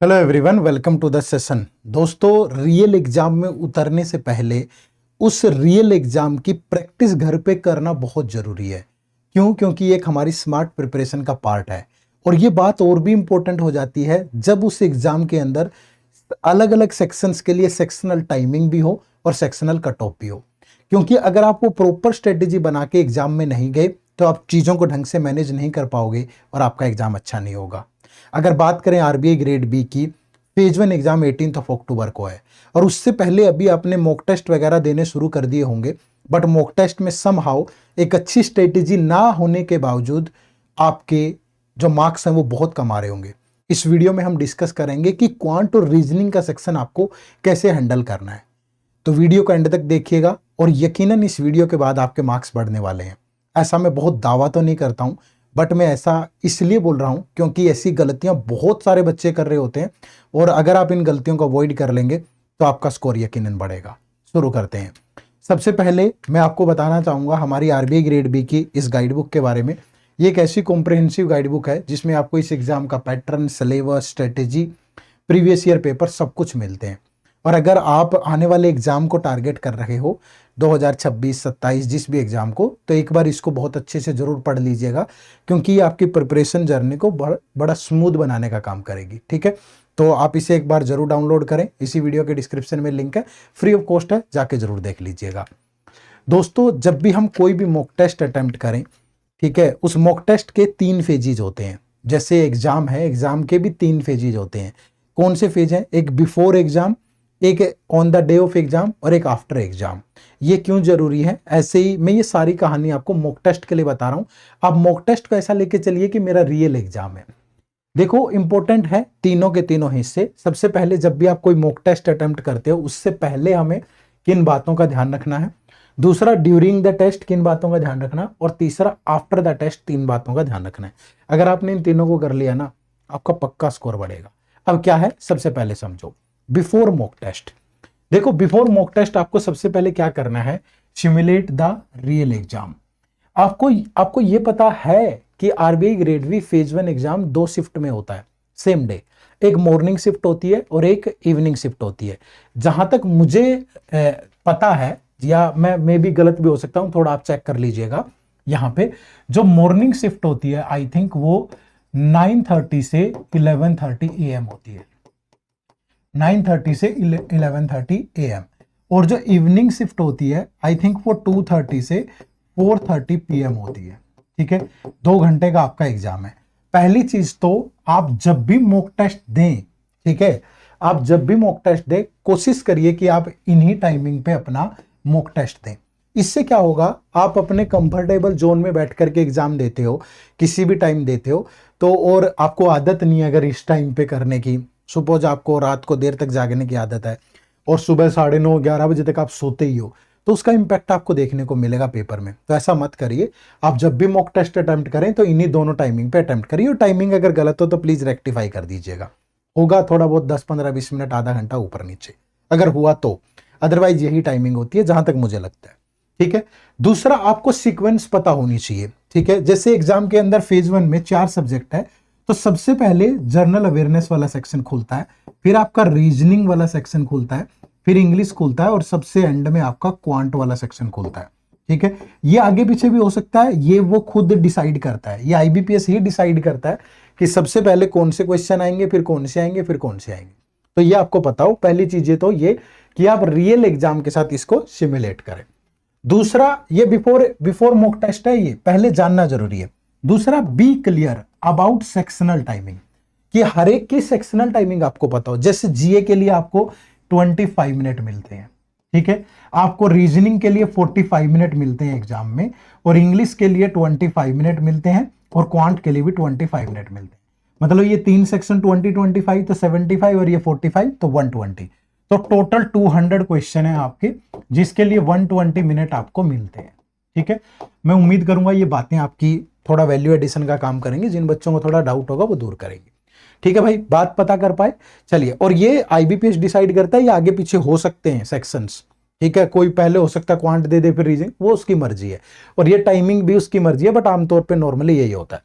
Hello everyone, welcome to the session. दोस्तों, real exam में उतरने से पहले उस रियल एग्जाम की प्रैक्टिस घर पे करना बहुत ज़रूरी है। क्यों? क्योंकि एक हमारी स्मार्ट प्रिपरेशन का पार्ट है। और ये बात और भी इम्पोर्टेंट हो जाती है जब उस एग्जाम के अंदर अलग अलग सेक्शंस के लिए सेक्शनल टाइमिंग भी हो और सेक्शनल कट ऑफ भी हो। क्योंकि अगर आप वो प्रॉपर स्ट्रेटेजी बना के एग्जाम में नहीं गए तो आप चीज़ों को ढंग से मैनेज नहीं कर पाओगे और आपका एग्जाम अच्छा नहीं होगा। अगर बात करें आरबीआई ग्रेड बी की, फेज 1 एग्जाम 18 अक्टूबर को है और उससे पहले अभी आपने मॉक टेस्ट वगैरह देने शुरू कर दिए होंगे। बट मॉक टेस्ट में समहाउ एक अच्छी स्ट्रेटेजी ना होने के बावजूद आपके जो मार्क्स हैं वो बहुत कम आ रहे होंगे। इस वीडियो में हम डिस्कस करेंगे कि क्वांट और रीजनिंग का सेक्शन आपको कैसे हैंडल करना है। तो वीडियो को एंड तक देखिएगा और यकीनन इस वीडियो के बाद आपके मार्क्स बढ़ने वाले हैं। ऐसा मैं बहुत दावा तो नहीं करता हूं, बट मैं ऐसा इसलिए बोल रहा हूं क्योंकि ऐसी गलतियां बहुत सारे बच्चे कर रहे होते हैं और अगर आप इन गलतियों को अवॉइड कर लेंगे तो आपका स्कोर यकीनन बढ़ेगा। शुरू करते हैं। सबसे पहले मैं आपको बताना चाहूंगा हमारी आरबीआई ग्रेड बी की इस गाइड बुक के बारे में। ये एक ऐसी कॉम्प्रिहेंसिव गाइड बुक है जिसमें आपको इस एग्जाम का pattern, syllabus, strategy, previous year paper सब कुछ मिलते हैं। और अगर आप आने वाले एग्जाम को टारगेट कर रहे हो 2026, 27 जिस भी एग्जाम को, तो एक बार इसको बहुत अच्छे से जरूर पढ़ लीजिएगा क्योंकि ये आपकी प्रिपरेशन जर्नी को बड़ा स्मूथ बनाने का काम करेगी। ठीक है, तो आप इसे एक बार जरूर डाउनलोड करें। इसी वीडियो के डिस्क्रिप्शन में लिंक है, फ्री ऑफ कॉस्ट है, जाके जरूर देख लीजिएगा। दोस्तों, जब भी हम कोई भी मॉक टेस्ट अटेम्प्ट करें, ठीक है, उस मॉक टेस्ट के 3 फेजेज होते हैं। जैसे एग्जाम है, एग्जाम के भी 3 फेजेज होते हैं। कौन से फेज हैं? एक बिफोर एग्जाम, एक on the day of exam और एक आफ्टर एग्जाम। ये क्यों जरूरी है? ऐसे ही मैं ये सारी कहानी आपको मॉक टेस्ट के लिए बता रहा हूं। आप मॉक टेस्ट को ऐसा लेके चलिए कि मेरा रियल एग्जाम है। देखो, इंपॉर्टेंट है तीनों के तीनों हिस्से। सबसे पहले जब भी आप कोई मॉक टेस्ट अटेम्प्ट करते हो उससे पहले हमें किन बातों का ध्यान रखना है, दूसरा ड्यूरिंग द टेस्ट किन बातों का ध्यान रखना, और तीसरा आफ्टर द टेस्ट 3 बातों का ध्यान रखना है। अगर आपने इन तीनों को कर लिया ना, आपका पक्का स्कोर बढ़ेगा। अब क्या है, सबसे पहले समझो बिफोर मॉक टेस्ट। देखो, बिफोर मॉक टेस्ट आपको सबसे पहले क्या करना है, सिमुलेट द रियल एग्जाम। आपको ये पता है कि RBI grade B phase 1 exam 2 shift में होता है, सेम डे। एक मॉर्निंग शिफ्ट होती है और एक इवनिंग शिफ्ट होती है। जहां तक मुझे पता है, या मैं भी गलत भी हो सकता हूं, थोड़ा आप चेक कर लीजिएगा। यहाँ पे जो मॉर्निंग शिफ्ट होती है, आई थिंक वो 9:30 से 11:30 AM होती है। 9:30 से 11:30 AM। और जो इवनिंग शिफ्ट होती है, आई थिंक वो 2:30 से 4:30 PM होती है। ठीक है, 2 घंटे का आपका एग्जाम है। पहली चीज तो आप जब भी मॉक टेस्ट दें, ठीक है, आप जब भी मॉक टेस्ट दें कोशिश करिए कि आप इन्हीं टाइमिंग पे अपना मॉक टेस्ट दें। इससे क्या होगा, आप अपने कंफर्टेबल जोन में बैठ करके एग्जाम देते हो, किसी भी टाइम देते हो तो, और आपको आदत नहीं है अगर इस टाइम पे करने की, सपोज आपको रात को देर तक जागने की आदत है और सुबह 9:30, 11 बजे तक आप सोते ही हो, तो उसका इंपैक्ट आपको देखने को मिलेगा पेपर में। तो ऐसा मत करिए। आप जब भी मॉक टेस्ट अटेम्प्ट करें तो इन्हीं दोनों टाइमिंग पे अटेम्प्ट करिए, और टाइमिंग अगर गलत हो तो प्लीज रेक्टिफाई कर दीजिएगा। होगा थोड़ा बहुत 10, 15, 20 मिनट, आधा घंटा ऊपर नीचे अगर हुआ तो, अदरवाइज यही टाइमिंग होती है जहां तक मुझे लगता है। ठीक है, दूसरा आपको सीक्वेंस पता होनी चाहिए। ठीक है, जैसे एग्जाम के अंदर फेज 1 में 4 सब्जेक्ट है, तो सबसे पहले जनरल अवेयरनेस वाला सेक्शन खुलता है, फिर आपका रीजनिंग वाला सेक्शन खुलता है, फिर इंग्लिश खुलता है, और सबसे एंड में आपका क्वांट वाला सेक्शन खुलता है। ठीक है, ये आगे पीछे भी हो सकता है, ये वो खुद डिसाइड करता है, ये आईबीपीएस ही डिसाइड करता है कि सबसे पहले कौन से क्वेश्चन आएंगे, फिर कौन से आएंगे, फिर कौन से आएंगे। तो ये आपको पता हो। पहली चीज ये तो ये कि आप रियल एग्जाम के साथ इसको सिमुलेट करें। दूसरा, ये बिफोर मॉक टेस्ट है, ये पहले जानना जरूरी है। दूसरा, be clear about sectional timing, कि हर एक की सेक्शनल टाइमिंग आपको पता हो। जैसे जीए के लिए आपको 25 मिनट मिलते हैं, ठीक है, आपको रीजनिंग के लिए 45 मिनट मिलते हैं एग्जाम में, और इंग्लिश के लिए 25 मिनट मिलते हैं, और क्वांट के लिए भी 25 मिनट मिलते हैं। मतलब ये 3 सेक्शन 20-25 तो 75, और ये 45 तो 120। तो टोटल 200 क्वेश्चन है आपके, जिसके लिए 120 मिनट आपको मिलते हैं। ठीक है, मैं उम्मीद करूंगा ये बातें आपकी थोड़ा वैल्यू एडिशन का काम करेंगे। जिन बच्चों को थोड़ा डाउट होगा वो दूर करेंगे। ठीक है भाई, बात पता कर पाए? चलिए, और ये आईबीपीएस डिसाइड करता है, ये आगे पीछे हो सकते हैं सेक्शंस। ठीक है, कोई पहले हो सकता है क्वांट दे दे फिर रीजनिंग, वो उसकी मर्जी है, और ये टाइमिंग भी उसकी मर्जी है, बट आमतौर पे नॉर्मली यही होता है।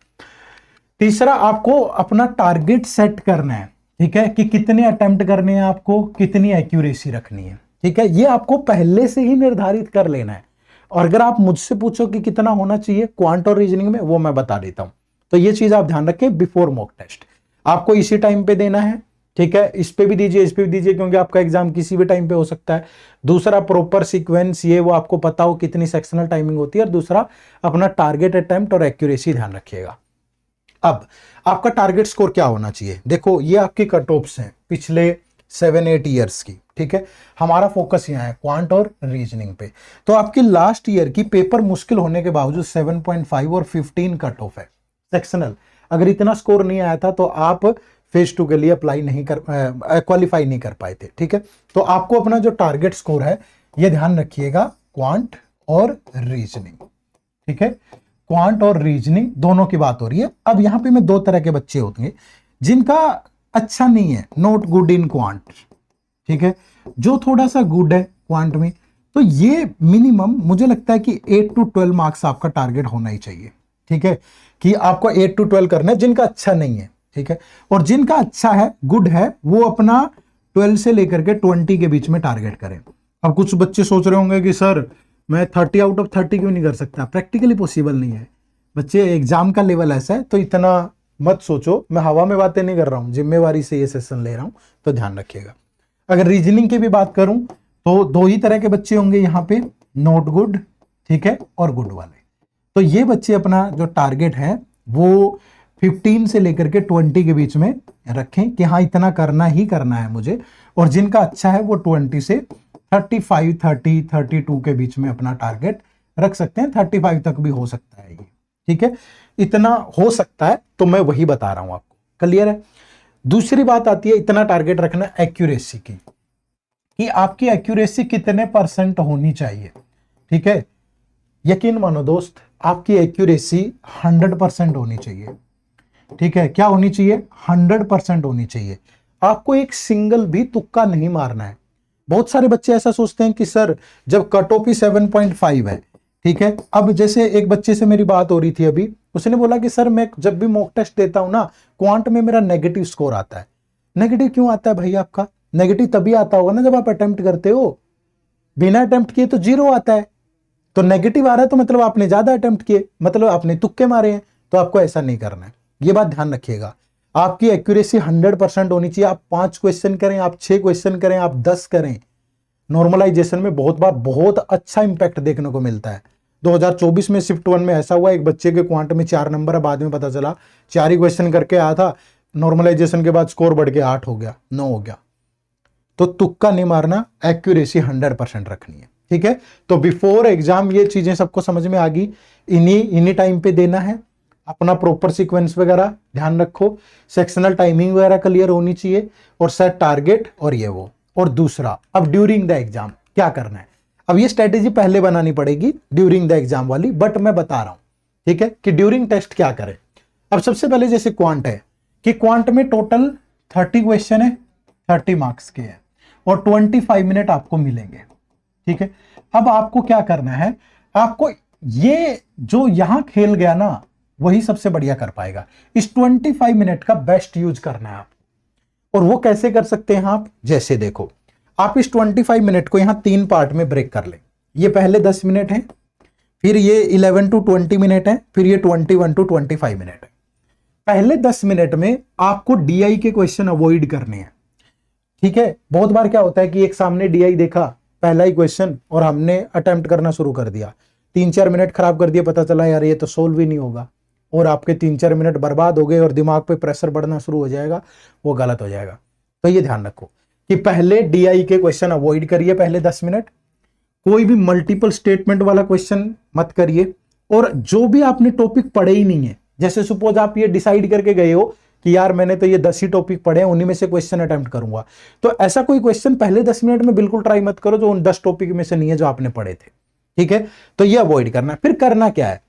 तीसरा, आपको अपना टारगेट सेट करना है ठीक है, कि कितने अटेम्प्ट करने हैं आपको, कितनी एक्यूरेसी रखनी है। ठीक है, ये आपको पहले से ही निर्धारित कर लेना है। और अगर आप मुझसे पूछो कि कितना होना चाहिए क्वांट और रीजनिंग में, वो मैं बता देता हूं। तो ये चीज आप ध्यान रखें, बिफोर मॉक टेस्ट आपको इसी टाइम पे देना है। ठीक है, इस पे भी दीजिए, इस पे भी दीजिए, क्योंकि आपका एग्जाम किसी भी टाइम पे हो सकता है। दूसरा प्रॉपर सीक्वेंस, ये वो आपको पता हो कितनी सेक्शनल टाइमिंग होती है। और दूसरा अपना टारगेट अटेम्प्ट और एक्यूरेसी ध्यान रखिएगा। अब आपका टारगेट स्कोर क्या होना चाहिए, देखो ये आपकी कट ऑफ्स हैं पिछले 7-8 ईयर्स की। ठीक है, हमारा फोकस यहाँ है क्वांट और रीजनिंग पे। तो आपकी लास्ट ईयर की पेपर मुश्किल होने के बावजूद 7.5 और 15 कट ऑफ है सेक्शनल। अगर इतना स्कोर नहीं आया था तो आप फेज 2 के लिए अप्लाई नहीं कर क्वालिफाई नहीं कर पाए थे। ठीक है, तो आपको अपना जो टारगेट स्कोर है ये ध्यान रखिएगा, क्वांट और रीजनिंग। ठीक है, क्वांट और रीजनिंग दोनों की बात हो रही है। अब यहां पे मैं दो तरह के बच्चे होते हैं जिनका अच्छा नहीं है, नॉट गुड इन क्वांट। ठीक है, जो थोड़ा सा गुड है क्वांट में, तो ये मिनिमम मुझे लगता है कि 8 to 12 मार्क्स आपका टारगेट होना ही चाहिए। ठीक है, कि आपको 8 to 12 करना है, जिनका अच्छा नहीं है। ठीक है, और जिनका अच्छा है, गुड है, वो अपना 12 से लेकर के 20 के बीच में टारगेट करें। अब कुछ बच्चे सोच रहे होंगे कि सर मैं 30 आउट ऑफ 30 क्यों नहीं कर सकता, प्रैक्टिकली पॉसिबल नहीं है बच्चे, एग्जाम का लेवल ऐसा है। तो इतना मत सोचो, मैं हवा में बातें नहीं कर रहा हूं, जिम्मेवारी से ये सेशन ले रहा हूं, तो ध्यान रखिएगा। अगर रीजनिंग की भी बात करूं तो दो ही तरह के बच्चे होंगे यहाँ पे, नॉट गुड, ठीक है, और गुड वाले। तो ये बच्चे अपना जो टारगेट है वो 15 से लेकर के 20 के बीच में रखें कि हाँ इतना करना ही करना है मुझे। और जिनका अच्छा है वो 20 से 35, 30, 32 के बीच में अपना टारगेट रख सकते हैं। 35 तक भी हो सकता है ये। ठीक है, इतना हो सकता है, तो मैं वही बता रहा हूं आपको। क्लियर है। दूसरी बात आती है इतना टारगेट रखना एक्यूरेसी की, कि आपकी एक्यूरेसी कितने % होनी चाहिए। ठीक है, यकीन मानो दोस्त, आपकी एक्यूरेसी 100% होनी चाहिए। ठीक है, क्या होनी चाहिए, 100% होनी चाहिए। आपको एक सिंगल भी तुक्का नहीं मारना है। बहुत सारे बच्चे ऐसा सोचते हैं कि सर जब कट ऑफ ही 7.5 है, ठीक है, अब जैसे एक बच्चे से मेरी बात हो रही थी अभी, उसने बोला कि सर मैं जब भी मॉक टेस्ट देता हूं ना, क्वांट में मेरा नेगेटिव स्कोर आता है। नेगेटिव क्यों आता है भाई आपका, नेगेटिव तभी आता होगा ना जब आप अटेम्प्ट करते हो, बिना अटेम्प्ट किए तो 0 आता है। तो नेगेटिव आ रहा है तो मतलब आपने ज्यादा अटेम्प्ट किए, मतलब आपने तुक्के मारे हैं। तो आपको ऐसा नहीं करना है, ये बात ध्यान रखिएगा। आपकी एक्यूरेसी 100% होनी चाहिए। आप 5 क्वेश्चन करें, आप 6 क्वेश्चन करें, आप 10 करें, नॉर्मलाइजेशन में बहुत बार बहुत अच्छा इंपैक्ट देखने को मिलता है। 2024 में शिफ्ट 1 में ऐसा हुआ, एक बच्चे के क्वांट में 4 नंबर है, बाद में पता चला 4 ही क्वेश्चन करके आया था, नॉर्मलाइजेशन के बाद स्कोर बढ़ के 8 हो गया, 9 हो गया। तो तुक्का नहीं मारना, एक्यूरेसी 100% रखनी है। ठीक है, तो बिफोर एग्जाम ये चीजें सबको समझ में आ गई। इन्हीं टाइम पे देना है, अपना प्रॉपर सीक्वेंस वगैरह ध्यान रखो, सेक्शनल टाइमिंग वगैरह क्लियर होनी चाहिए, और सेट टारगेट और ये वो। और दूसरा, अब ड्यूरिंग द एग्जाम क्या करना है, अब ये स्ट्रेटेजी पहले बनानी पड़ेगी ड्यूरिंग द एग्जाम वाली, बट मैं बता रहा हूं। ठीक है, कि ड्यूरिंग टेस्ट क्या करें। अब सबसे पहले जैसे क्वांट है, कि क्वांट में टोटल 30 क्वेश्चन है, 30 मार्क्स के हैं, और 25 मिनट आपको मिलेंगे। ठीक है, अब आपको क्या करना है, आपको ये जो यहां खेल गया ना, वही सबसे बढ़िया कर पाएगा। इस 25 मिनट का बेस्ट यूज करना है आप। और वो कैसे कर सकते हैं आप, जैसे देखो, आप इस 25 मिनट को यहां 3 पार्ट में ब्रेक कर लें। ये पहले 10 मिनट है, फिर ये 11 to 20 मिनट है, फिर ये 21 to 25 मिनट है। पहले 10 मिनट में आपको डीआई के क्वेश्चन अवॉइड करने हैं। ठीक है, बहुत बार क्या होता है कि एक सामने डीआई देखा, पहला ही क्वेश्चन, और हमने अटेम्प्ट करना शुरू कर दिया, 3-4 मिनट खराब कर दिया, पता चला यार ये तो सोल्व ही नहीं होगा, और आपके 3-4 मिनट बर्बाद हो गए, और दिमाग पे प्रेशर बढ़ना शुरू हो जाएगा, वो गलत हो जाएगा। तो ये ध्यान रखो कि पहले डीआई के क्वेश्चन अवॉइड करिए पहले 10 मिनट, कोई भी मल्टीपल स्टेटमेंट वाला क्वेश्चन मत करिए, और जो भी आपने टॉपिक पढ़े ही नहीं है, जैसे सपोज आप ये डिसाइड करके गए हो कि यार मैंने तो ये 10 ही टॉपिक पढ़े हैं, उन्हीं में से क्वेश्चन अटेम्प्ट करूंगा, तो ऐसा कोई क्वेश्चन पहले 10 मिनट में बिल्कुल ट्राई मत करो जो उन 10 टॉपिक में से नहीं है जो आपने पढ़े थे। ठीक है, तो ये अवॉइड करना है। फिर करना क्या है,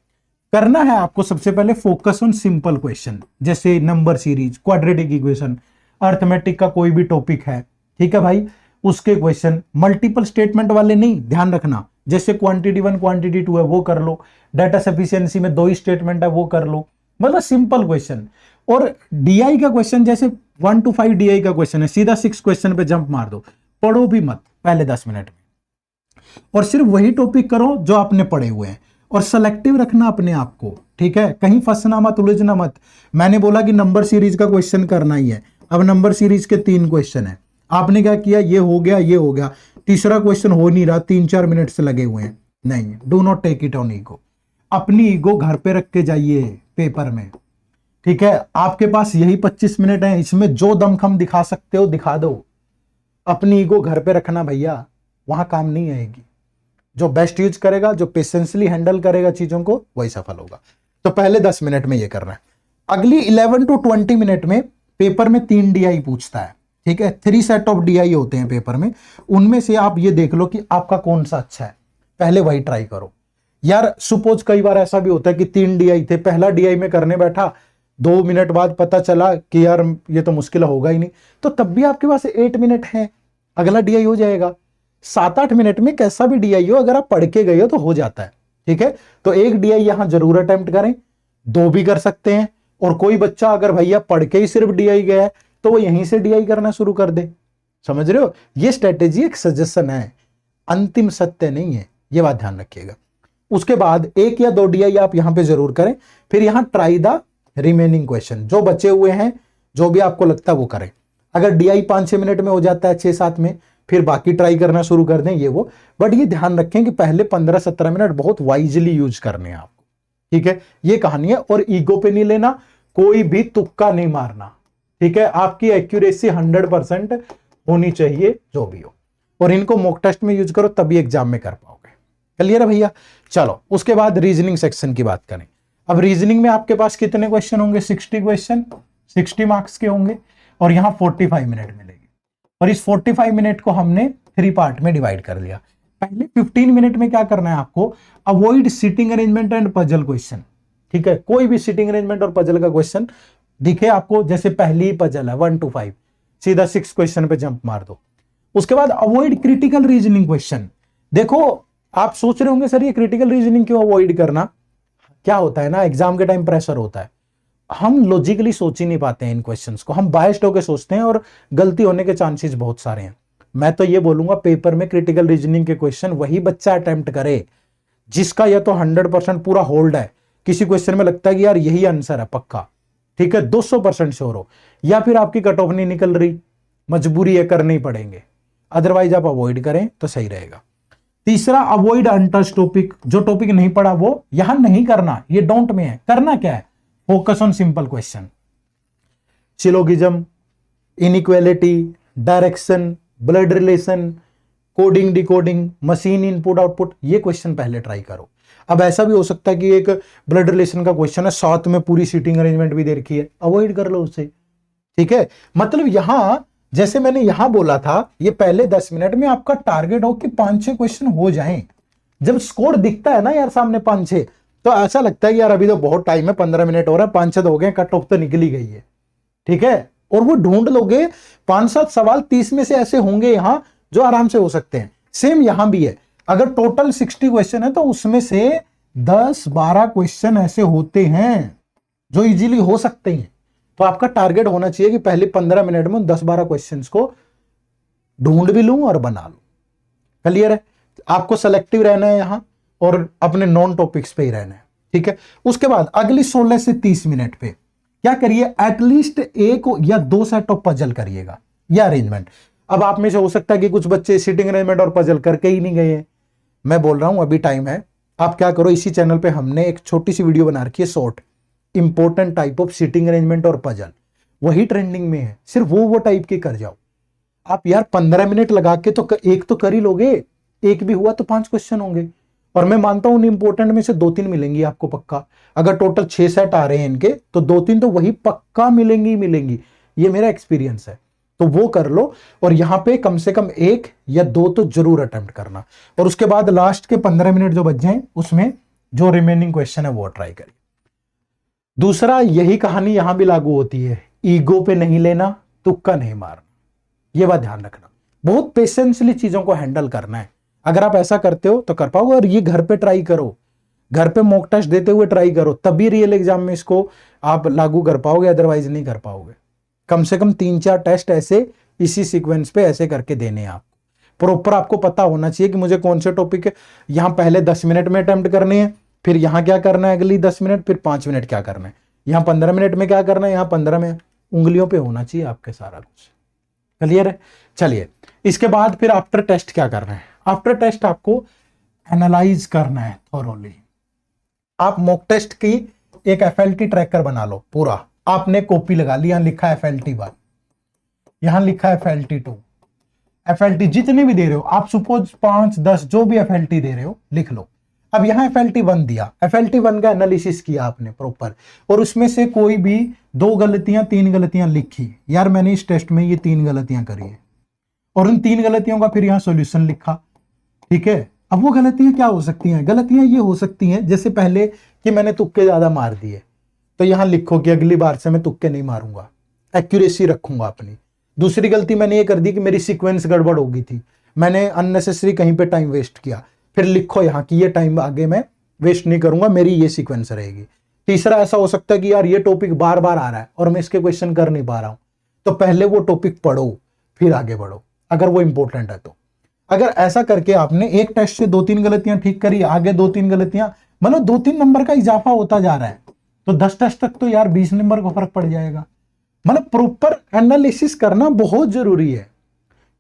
करना है आपको सबसे पहले फोकस ऑन सिंपल क्वेश्चन, जैसे number series, quadratic equation, arithmetic का कोई भी टॉपिक है, ठीक है भाई, उसके क्वेश्चन। मल्टीपल स्टेटमेंट वाले नहीं, ध्यान रखना, जैसे क्वांटिटी 1 क्वांटिटी 2 है वो कर लो, डाटा सफिशिएंसी में 2 ही स्टेटमेंट है वो कर लो, मतलब सिंपल क्वेश्चन। और डीआई का क्वेश्चन जैसे 1 to 5 DI का क्वेश्चन है, सीधा 6 क्वेश्चन पे जंप मार दो, पढ़ो भी मत पहले 10 मिनट में, और सिर्फ वही टॉपिक करो जो आपने पढ़े हुए हैं, और सेलेक्टिव रखना अपने आप को, ठीक है, कहीं फंसना मत, उलझना मत। मैंने बोला कि नंबर सीरीज का क्वेश्चन करना ही है, अब नंबर सीरीज के 3 क्वेश्चन है, आपने क्या किया, ये हो गया, ये हो गया, तीसरा क्वेश्चन हो नहीं रहा, 3-4 मिनट से लगे हुए हैं, नहीं, do not take it on ego. अपनी ईगो घर पे रख के जाइए पेपर में, ठीक है, आपके पास यही 25 मिनट है, इसमें जो दमखम दिखा सकते हो दिखा दो, अपनी ईगो घर पे रखना भैया, वहां काम नहीं आएगी। जो बेस्ट यूज करेगा, जो पेशेंसली हैंडल करेगा चीजों को, वही सफल होगा। तो पहले 10 मिनट में ये करना है। अगली 11 to 20 मिनट में पेपर में 3 DI पूछता है, ठीक है, 3 सेट ऑफ DI होते हैं पेपर में, उनमें से आप ये देख लो कि आपका कौन सा अच्छा है, पहले वही ट्राई करो। यार सपोज कई बार ऐसा भी होता है कि 3 DI थे, पहला DI में करने बैठा, 2 मिनट बाद पता चला कि यार ये तो मुश्किल होगा ही नहीं, तो तब भी आपके पास 8 मिनट है, अगला DI हो जाएगा। 7-8 मिनट में कैसा भी DI हो, अगर आप पढ़ के गए हो तो हो जाता है, ठीक है। तो एक DI यहां जरूर अटेम्प्ट करें, 2 भी कर सकते हैं, और कोई बच्चा अगर भैया पढ़ के ही सिर्फ DI गया है तो वो यहीं से DI करना शुरू कर दे, समझ रहे हो। ये स्ट्रेटेजी एक सजेशन है, अंतिम सत्य नहीं है, ये बात ध्यान रखिएगा। उसके बाद 1 या 2 DI आप यहां पे जरूर करें, फिर यहां ट्राई द रिमेनिंग क्वेश्चन, जो बचे हुए हैं, जो भी आपको लगता है वो करें। अगर DI 5-6 मिनट में हो जाता है, 6-7 में, फिर बाकी ट्राई करना शुरू कर दें, ये वो। बट ये ध्यान रखें कि पहले 15-17 मिनट बहुत वाइजली यूज करने हैं आपको, ठीक है। ये कहानी है, और ईगो पे नहीं लेना, कोई भी तुक्का नहीं मारना, ठीक है। आपकी एक्यूरेसी 100% होनी चाहिए, जो भी हो, और इनको मॉक टेस्ट में यूज करो, तभी एग्जाम में कर पाओगे। क्लियर है भैया। चलो उसके बाद रीजनिंग सेक्शन की बात करें। अब रीजनिंग में आपके पास कितने क्वेश्चन होंगे, 60 क्वेश्चन, 60 मार्क्स के होंगे, और यहां 45 मिनट मिलेगी, और इस 45 मिनट को हमने 3 पार्ट में डिवाइड कर लिया। पहले 15 मिनट में क्या करना है आपको, avoid sitting arrangement and puzzle question, ठीक है। कोई भी सिटिंग अरेंजमेंट और पजल का क्वेश्चन दिखे आपको, जैसे पहली पजल है 1 to 5, सीधा 6 क्वेश्चन पे जंप मार दो। उसके बाद अवॉइड क्रिटिकल रीजनिंग क्वेश्चन। देखो आप सोच रहे होंगे सर ये क्रिटिकल रीजनिंग क्यों अवॉइड करना, क्या होता है ना, एग्जाम के टाइम प्रेशर होता है, हम लॉजिकली सोच ही नहीं पाते हैं इन क्वेश्चंस को, हम बायस्ड होकर सोचते हैं, और गलती होने के चांसेस बहुत सारे हैं। मैं तो ये बोलूंगा पेपर में क्रिटिकल रीजनिंग के क्वेश्चन वही बच्चा अटेम्प्ट करे जिसका या तो 100% पूरा होल्ड है, किसी क्वेश्चन में लगता है कि यार यही आंसर है पक्का, ठीक है, 200% श्योर हो, या फिर आपकी कट ऑफ नहीं निकल रही, मजबूरी है, करने ही पड़ेंगे, अदरवाइज आप अवॉइड करें तो सही रहेगा। तीसरा, अवॉइड अनटच्ड टॉपिक, जो टॉपिक नहीं पढ़ा वो यहां नहीं करना, ये डोंट में है। करना क्या है, focus on simple question, syllogism, inequality, direction, blood relation, coding decoding, machine input output, ये क्वेश्चन पहले ट्राई करो। अब ऐसा भी हो सकता है कि एक ब्लड रिलेशन का क्वेश्चन है, साथ में पूरी सीटिंग अरेंजमेंट भी दे रखी है, अवॉइड कर लो उसे, ठीक है। मतलब यहां जैसे मैंने यहां बोला था, ये पहले 10 मिनट में आपका टारगेट हो कि 5-6 क्वेश्चन हो जाएं। जब स्कोर दिखता है ना यार सामने 5-6, तो ऐसा लगता है कि यार अभी तो बहुत टाइम है, 15 मिनट हो रहा है, 5-6 हो गए, कट ऑफ तो निकली गई है, ठीक है। और वो ढूंढ लोगे, 5-7 सवाल 30 में से ऐसे होंगे यहां जो आराम से हो सकते हैं। सेम यहां भी है, अगर टोटल 60 क्वेश्चन है तो उसमें से 10-12 क्वेश्चन ऐसे होते हैं जो इजीली हो सकते हैं। तो आपका टारगेट होना चाहिए कि पहले 15 मिनट में 10-12 क्वेश्चंस को ढूंढ भी लूं और बना लूं। क्लियर है। आपको सेलेक्टिव रहना है यहां, और अपने नॉन टॉपिक्स पे ही रहना है, ठीक है। उसके बाद अगली 16 से 30 मिनट पे क्या करिए, एटलीस्ट 1 या 2 सेट ऑफ पजल करिएगा या अरेंजमेंट। अब आप में से हो सकता है कि कुछ बच्चे सिटिंग अरेंजमेंट और पजल करके ही नहीं गए हैं, मैं बोल रहा हूं अभी टाइम है। आप क्या करो, इसी चैनल पे हमने एक छोटी सी वीडियो बना रखी है, short important type of sitting arrangement और पजल, वही ट्रेंडिंग में है, सिर्फ वो टाइप के कर जाओ आप। यार 15 मिनट लगा के तो एक तो कर ही लोगे, एक भी हुआ तो 5 क्वेश्चन होंगे, और मैं मानता हूं इंपॉर्टेंट में से 2-3 मिलेंगी आपको पक्का। अगर टोटल 6 सेट आ रहे हैं इनके, तो 2-3 तो वही पक्का मिलेंगी, ये मेरा एक्सपीरियंस है। तो वो कर लो, और यहां पे कम से कम 1 या 2 तो जरूर अटेम्प्ट करना, और उसके बाद लास्ट के 15 मिनट जो बच जाए उसमें जो रिमेनिंग क्वेश्चन है वो ट्राई करिए। दूसरा, यही कहानी यहां भी लागू होती है, ईगो पे नहीं लेना, तुक्का नहीं मारना, ये बात ध्यान रखना। बहुत पेशेंसली चीजों को हैंडल करना है, अगर आप ऐसा करते हो तो कर पाओगे। और ये घर पे ट्राई करो, घर पे मॉक टेस्ट देते हुए ट्राई करो, तभी रियल एग्जाम में इसको आप लागू कर पाओगे, अदरवाइज नहीं कर पाओगे। कम से कम 3-4 टेस्ट ऐसे इसी सीक्वेंस पे ऐसे करके देने हैं आपको। प्रॉपर आपको पता होना चाहिए कि मुझे कौन से टॉपिक है, यहाँ पहले 10 मिनट में अटेम्प्ट करने हैं, फिर यहाँ क्या करना है अगली 10 मिनट, फिर 5 मिनट क्या करना है, यहाँ 15 मिनट में क्या करना है, यहाँ 15 में। उंगलियों पे होना चाहिए आपके सारा कुछ। क्लियर है? चलिए, इसके बाद फिर आफ्टर टेस्ट क्या करना है? आफ्टर टेस्ट आपको एनालाइज करना है थोरोली। आप मॉक टेस्ट की एक FLT ट्रैकर बना लो पूरा। आपने कॉपी लगा ली, यहां लिखा है FLT1, यहां लिखा है FLT2, FLT जितने भी दे रहे हो आप, सपोज 5-10 जो भी FLT दे रहे हो लिख लो। अब यहाँ FLT1 दिया, FLT1 का एनालिसिस किया आपने प्रॉपर, और उसमें से कोई भी 2 गलतियां 3 गलतियां लिखी, यार मैंने इस टेस्ट में ये 3 गलतियां करी है, और उन 3 गलतियों का फिर यहाँ सॉल्यूशन लिखा। ठीक है, अब वो गलतियां क्या हो सकती हैं? गलतियां ये हो सकती हैं जैसे पहले कि मैंने तुक्के ज्यादा मार दिए, तो यहां लिखो कि अगली बार से मैं तुक्के नहीं मारूंगा, एक्यूरेसी रखूंगा अपनी। दूसरी गलती मैंने ये कर दी कि मेरी सीक्वेंस गड़बड़ हो गई थी, मैंने अननेसेसरी कहीं पे टाइम वेस्ट किया, फिर लिखो यहां कि ये टाइम आगे मैं वेस्ट नहीं करूंगा, मेरी ये सीक्वेंस रहेगी। तीसरा ऐसा हो सकता है कि यार ये टॉपिक बार बार आ रहा है और मैं इसके क्वेश्चन कर नहीं पा रहा हूं, तो पहले वो टॉपिक पढ़ो फिर आगे बढ़ो, अगर वो इंपॉर्टेंट है तो। अगर ऐसा करके आपने एक टेस्ट से 2-3 गलतियां ठीक करी, आगे 2-3 गलतियां, मतलब 2-3 नंबर का इजाफा होता जा रहा है, तो 10 टेस्ट तक तो यार 20 नंबर का फर्क पड़ जाएगा। मतलब प्रॉपर एनालिसिस करना बहुत जरूरी है।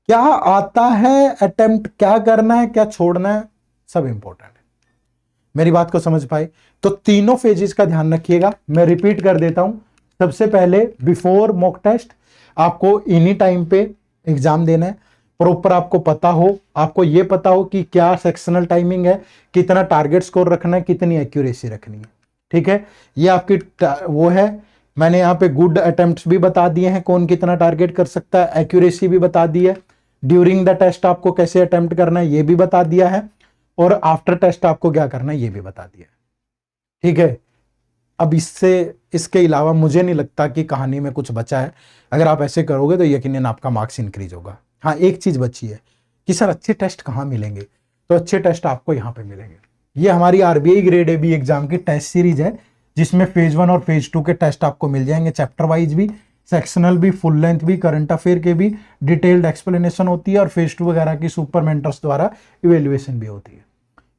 क्या आता है, अटेम्प्ट क्या करना है, क्या छोड़ना है, सब इंपॉर्टेंट है। मेरी बात को समझ पाए? तो तीनों फेजेस का ध्यान रखिएगा। मैं रिपीट कर देता हूं। सबसे पहले बिफोर मॉक टेस्ट आपको एनी टाइम पे एग्जाम देना है, प्रॉपर आपको पता हो, आपको यह पता हो कि क्या सेक्शनल टाइमिंग है, कितना टारगेट स्कोर रखना है, कितनी एक्यूरेसी रखनी है। ठीक है, ये आपकी वो है। मैंने यहाँ पे गुड अटेम्प्ट्स भी बता दिए हैं, कौन कितना टारगेट कर सकता है, एक्यूरेसी भी बता दी है, ड्यूरिंग द टेस्ट आपको कैसे अटेम्प्ट करना है ये भी बता दिया है, और आफ्टर टेस्ट आपको क्या करना है ये भी बता दिया है। ठीक है, अब इसके अलावा मुझे नहीं लगता कि कहानी में कुछ बचा है। अगर आप ऐसे करोगे तो यकीनन आपका मार्क्स इंक्रीज होगा। हाँ, एक चीज बची है कि सर अच्छे टेस्ट कहाँ मिलेंगे, तो अच्छे टेस्ट आपको यहाँ पे मिलेंगे। ये हमारी RBI ग्रेड AB एग्जाम की टेस्ट सीरीज है, जिसमें फेज 1 और फेज 2 के टेस्ट आपको मिल जाएंगे, चैप्टर वाइज भी, सेक्शनल भी, फुल लेंथ भी, करंट अफेयर के भी डिटेल्ड एक्सप्लेनेशन होती है, और फेज 2 वगैरह की सुपर मेंटर्स द्वारा इवेल्युएशन भी होती है।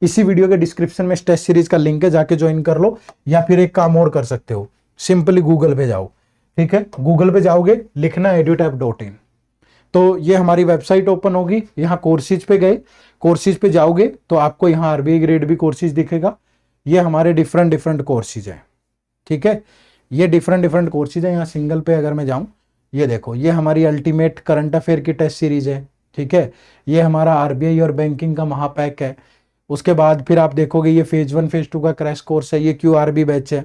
इसी वीडियो के डिस्क्रिप्शन में टेस्ट सीरीज का लिंक है, जाके ज्वाइन कर लो। या फिर एक काम और कर सकते हो, सिंपली गूगल पे जाओ। ठीक है, गूगल पे जाओगे, लिखना edutap.in, तो ये हमारी वेबसाइट ओपन होगी। यहाँ कोर्सेज पे गए, कोर्सेज पे जाओगे तो आपको यहाँ RBI ग्रेड भी कोर्सेज दिखेगा। ये हमारे डिफरेंट कोर्सेज हैं। ठीक है, ये डिफरेंट कोर्सेज हैं। यहाँ सिंगल पे अगर मैं जाऊँ, ये देखो, ये हमारी अल्टीमेट करंट अफेयर की टेस्ट सीरीज है। ठीक है, ये हमारा RBI और बैंकिंग का महापैक है। उसके बाद फिर आप देखोगे ये फेज 1 फेज 2 का क्रैश कोर्स है, ये QRB बैच है।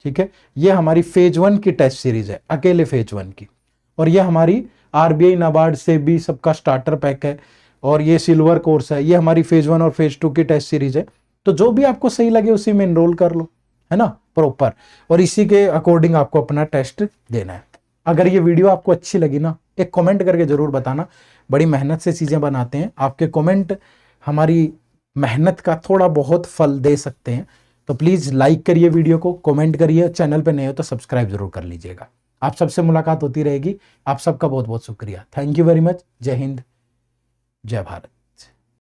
ठीक है, ये हमारी फेज 1 की टेस्ट सीरीज है, अकेले फेज 1 की। और ये हमारी RBI नाबार्ड से भी सबका स्टार्टर पैक है, और ये सिल्वर कोर्स है। ये हमारी फेज 1 और फेज 2 की टेस्ट सीरीज है। तो जो भी आपको सही लगे उसी में एनरोल कर लो, है ना, प्रॉपर, और इसी के अकॉर्डिंग आपको अपना टेस्ट देना है। अगर ये वीडियो आपको अच्छी लगी ना, एक कमेंट करके जरूर बताना। बड़ी मेहनत से चीजें बनाते हैं, आपके कमेंट हमारी मेहनत का थोड़ा बहुत फल दे सकते हैं। तो प्लीज लाइक करिए वीडियो को, कमेंट करिए, चैनल पे नए हो तो सब्सक्राइब जरूर कर लीजिएगा। आप सबसे मुलाकात होती रहेगी। आप सबका बहुत बहुत शुक्रिया। Thank you very much. जय हिंद, जय भारत।